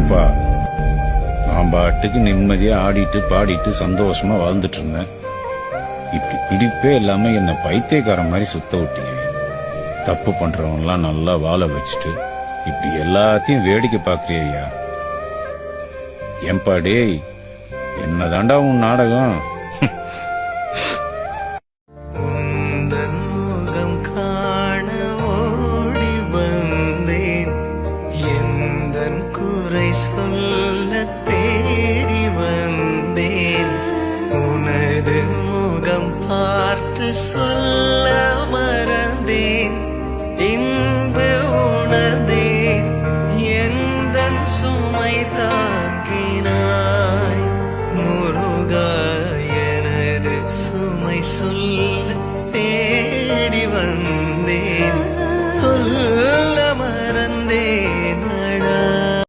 ஏன்பா, நான் பாட்டுக்கு நிம்மதியா ஆடிட்டு பாடிட்டு சந்தோஷமா வாழ்ந்துட்டு இருந்தேன். இப்படி பிடிப்பே இல்லாம என்ன பைத்தியக்காரன் மாதிரி சுத்த விட்டீங்க. தப்பு பண்றவன்லாம் நல்லா வாழ வச்சுட்டு இப்படி எல்லாத்தையும் வேடிக்கை பாக்குறியா? ஏன்பா டேய், என்னதாண்டா உன் நாடகம்? முகம் காண ஓடி வந்தேன், எந்தன் குறை சொல்ல தேடி வந்தேன், உனது முகம் பார்த்து சொல்ல